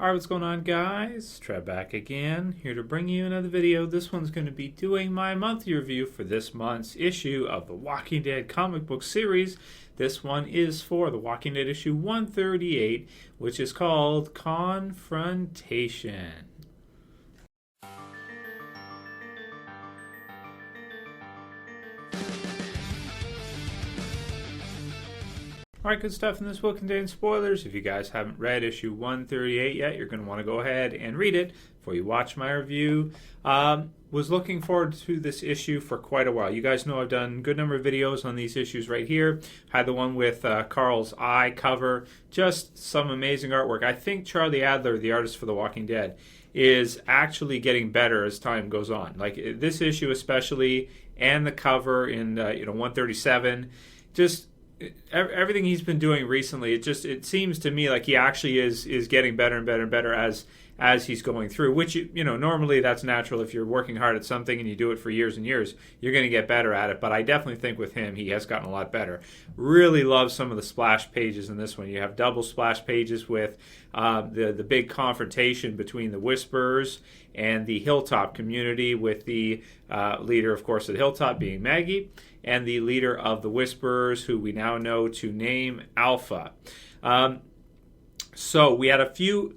Alright, what's going on, guys? Trev back again, here to bring you another video. This one's going to be doing my monthly review for this month's issue of the Walking Dead comic book series. This one is for the Walking Dead issue 138, which is called Confrontation. Alright, good stuff, and this will contain spoilers. If you guys haven't read issue 138 yet, you're going to want to go ahead and read it before you watch my review. Was looking forward to this issue for quite a while. You guys know I've done a good number of videos on these issues right here. Had the one with Carl's eye cover. Just some amazing artwork. I think Charlie Adler, the artist for The Walking Dead, is actually getting better as time goes on. Like this issue especially, and the cover in 137, just everything he's been doing recently, it seems to me like he actually is getting better and better and better as he's going through, which normally that's natural. If you're working hard at something and you do it for years and years, you're going to get better at it. But I definitely think with him, he has gotten a lot better. Really love some of the splash pages in this one. You have double splash pages with the big confrontation between the Whisperers and the Hilltop community, with the leader, of course, of the Hilltop being Maggie, and the leader of the Whisperers, who we now know to name Alpha. So we had a few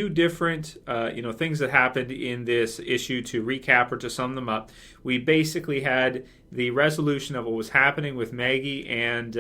different things that happened in this issue. To recap or to sum them up, we basically had the resolution of what was happening with Maggie and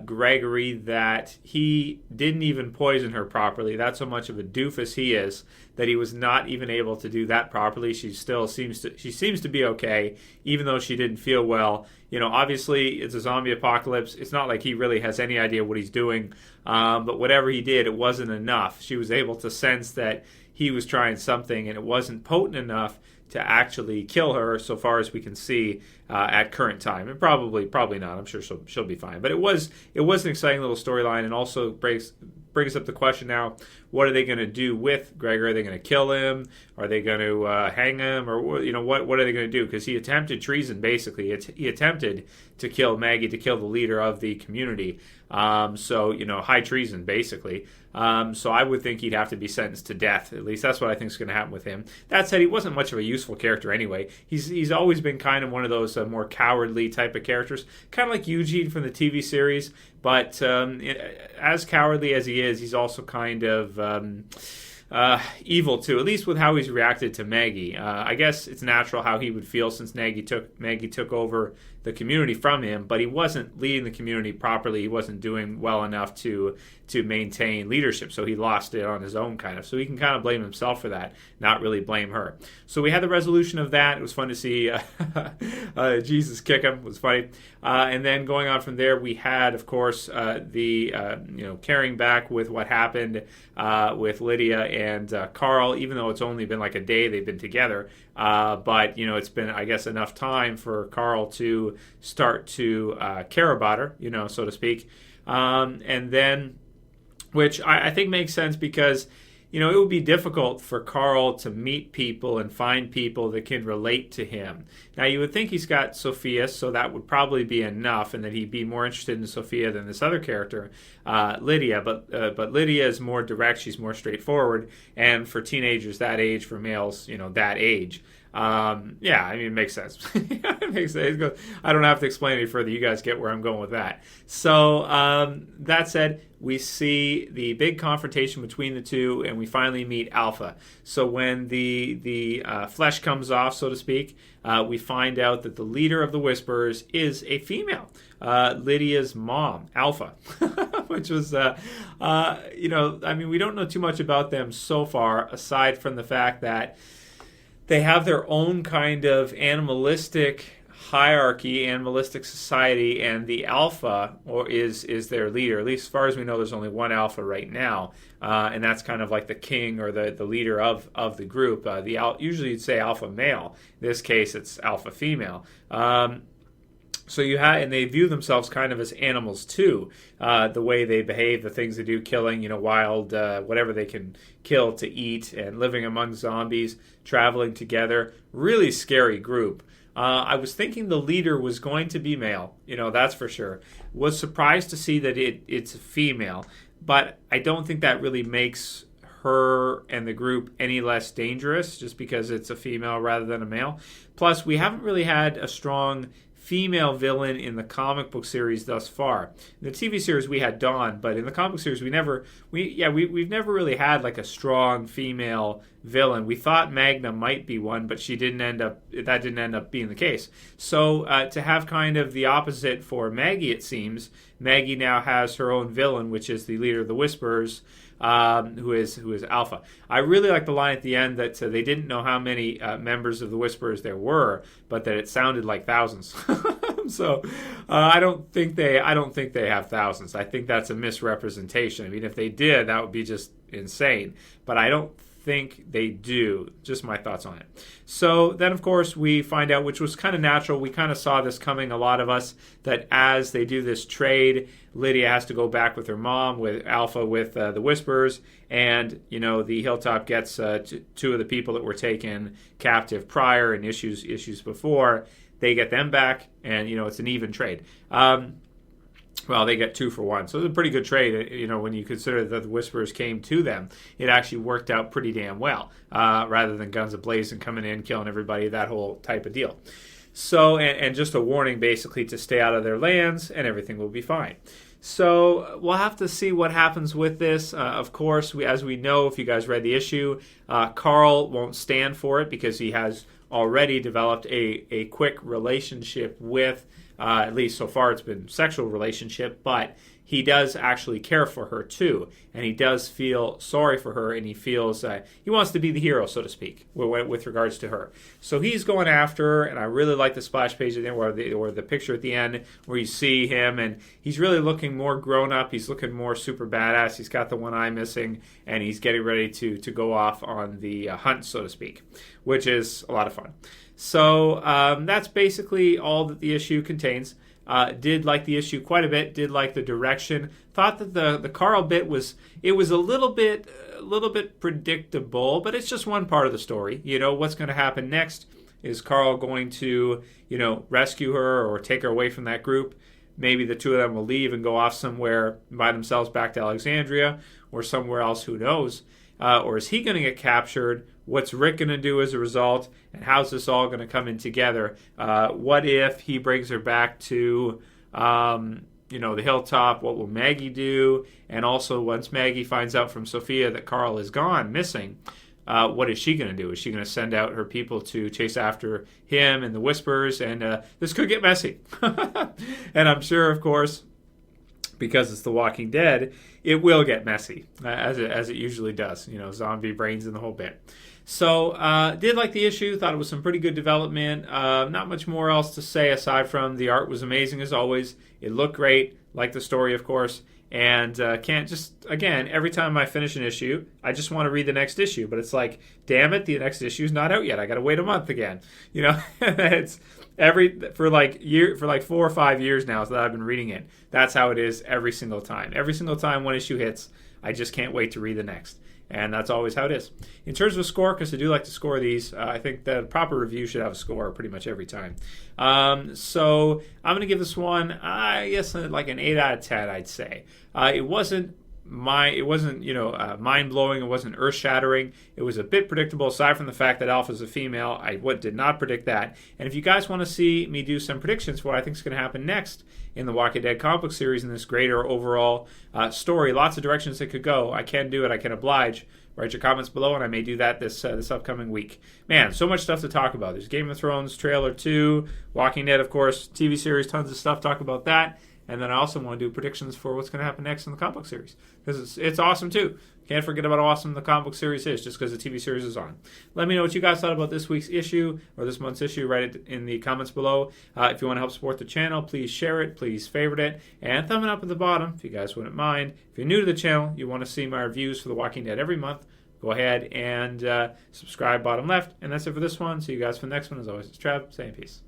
Gregory, that he didn't even poison her properly. That's how much of a doofus he is, that he was not even able to do that properly. She seems to be okay, even though she didn't feel well. Obviously it's a zombie apocalypse. It's not like he really has any idea what he's doing. But whatever he did, it wasn't enough. She was able to sense that he was trying something, and it wasn't potent enough to actually kill her, so far as we can see at current time, and probably not. I'm sure she'll be fine. But it was an exciting little storyline, and also brings up the question now: what are they going to do with Gregor? Are they going to kill him? Are they going to hang him? Or what are they going to do? Because he attempted treason, basically. He attempted to kill Maggie, to kill the leader of the community. High treason, basically. So I would think he'd have to be sentenced to death. At least that's what I think is going to happen with him. That said, he wasn't much of a useful character anyway. He's always been kind of one of those more cowardly type of characters, kind of like Eugene from the TV series. But as cowardly as he is, he's also kind of evil too, at least with how he's reacted to Maggie. I guess it's natural how he would feel, since Maggie took over the community from him, but he wasn't leading the community properly. He wasn't doing well enough to maintain leadership, so he lost it on his own, kind of. So he can kind of blame himself for that, not really blame her. So we had the resolution of that. It was fun to see Jesus kick him. It was funny. And then going on from there, we had, of course, carrying back with what happened with Lydia and Carl, even though it's only been like a day they've been together. But it's been, I guess, enough time for Carl to start to care about her, so to speak. And then, which I think makes sense, because it would be difficult for Carl to meet people and find people that can relate to him. Now, you would think he's got Sophia, so that would probably be enough, and that he'd be more interested in Sophia than this other character, Lydia. But Lydia is more direct. She's more straightforward. And for teenagers that age, for males, that age, it makes sense. It makes sense. I don't have to explain any further. You guys get where I'm going with that. So that said, we see the big confrontation between the two, and we finally meet Alpha. So when the flesh comes off, so to speak, we find out that the leader of the Whisperers is a female, Lydia's mom, Alpha, which was, we don't know too much about them so far, aside from the fact that they have their own kind of animalistic hierarchy, animalistic society, and the Alpha is their leader. At least as far as we know, there's only one Alpha right now, and that's kind of like the king or the leader of the group. Usually you'd say Alpha male. In this case, it's Alpha female. So and they view themselves kind of as animals too. The way they behave, the things they do, killing, wild, whatever they can kill to eat, and living among zombies, traveling together. Really scary group. I was thinking the leader was going to be male, that's for sure. Was surprised to see that it's a female. but I don't think that really makes her and the group any less dangerous just because it's a female rather than a male. Plus, we haven't really had a strong female villain in the comic book series thus far. In the TV series we had Dawn, but in the comic book series we've never really had like a strong female villain. We thought Magna might be one, but that didn't end up being the case. So to have kind of the opposite for Maggie, it seems Maggie now has her own villain, which is the leader of the Whisperers, who is Alpha. I really like the line at the end that they didn't know how many members of the Whisperers there were, but that it sounded like thousands. So I don't think they have thousands. I think that's a misrepresentation. I mean, if they did, that would be just insane. But I don't think they do. Just my thoughts on it. So then, of course, we find out, which was kind of natural. We kind of saw this coming, a lot of us, that as they do this trade, Lydia has to go back with her mom, with Alpha, with the Whisperers, and the Hilltop gets two of the people that were taken captive prior in issues before. They get them back, and it's an even trade. Well, they get 2 for 1, so it's a pretty good trade. When you consider that the Whisperers came to them, it actually worked out pretty damn well, rather than guns a-blazing, coming in, killing everybody, that whole type of deal. So, and just a warning, basically, to stay out of their lands, and everything will be fine. So we'll have to see what happens with this. Of course, as we know, if you guys read the issue, Carl won't stand for it because he has already developed a quick relationship with, at least so far it's been sexual relationship, but he does actually care for her too, and he does feel sorry for her, and he feels he wants to be the hero, so to speak, with regards to her. So he's going after her, and I really like the splash page at the end, or the picture at the end where you see him, and he's really looking more grown up. He's looking more super badass. He's got the one eye missing, and he's getting ready to go off on the hunt, so to speak, which is a lot of fun. So that's basically all that the issue contains. Did like the issue quite a bit. Did like the direction. Thought that the Carl bit was a little bit predictable, but it's just one part of the story. What's going to happen next? Is Carl going to rescue her or take her away from that group? Maybe the two of them will leave and go off somewhere by themselves back to Alexandria or somewhere else. Who knows? Or is he going to get captured? What's Rick going to do as a result? And how's this all going to come in together? What if he brings her back to, the Hilltop? What will Maggie do? And also, once Maggie finds out from Sophia that Carl is gone, missing, what is she going to do? Is she going to send out her people to chase after him and the Whisperers? And this could get messy. And I'm sure, of course, because it's The Walking Dead, it will get messy, as it usually does. Zombie brains and the whole bit. So, did like the issue. Thought it was some pretty good development. Not much more else to say aside from the art was amazing as always. It looked great. Like the story, of course. And every time I finish an issue, I just want to read the next issue. But it's like, damn it, the next issue's not out yet. I got to wait a month again. It's for 4 or 5 years now that I've been reading it. That's how it is every single time. Every single time one issue hits, I just can't wait to read the next. And that's always how it is. In terms of a score, because I do like to score these, I think the proper review should have a score pretty much every time. So I'm going to give this one, I guess, like an 8 out of 10, I'd say. It wasn't mind-blowing. It wasn't earth-shattering. It was a bit predictable, aside from the fact that Alpha's a female. I did not predict that. And if you guys want to see me do some predictions for what I think is going to happen next in the Walking Dead comic book series in this greater overall story, lots of directions it could go. I can do it. I can oblige. Write your comments below, and I may do that this upcoming week. Man, so much stuff to talk about. There's Game of Thrones trailer 2, Walking Dead, of course, TV series, tons of stuff. Talk about that. And then I also want to do predictions for what's going to happen next in the comic book series, because it's awesome too. Can't forget about how awesome the comic book series is just because the TV series is on. Let me know what you guys thought about this week's issue or this month's issue. Write it in the comments below. If you want to help support the channel, please share it, please favorite it, and thumb it up at the bottom if you guys wouldn't mind. If you're new to the channel, you want to see my reviews for The Walking Dead every month, go ahead and subscribe bottom left. And that's it for this one. See you guys for the next one. As always, it's Trav saying peace.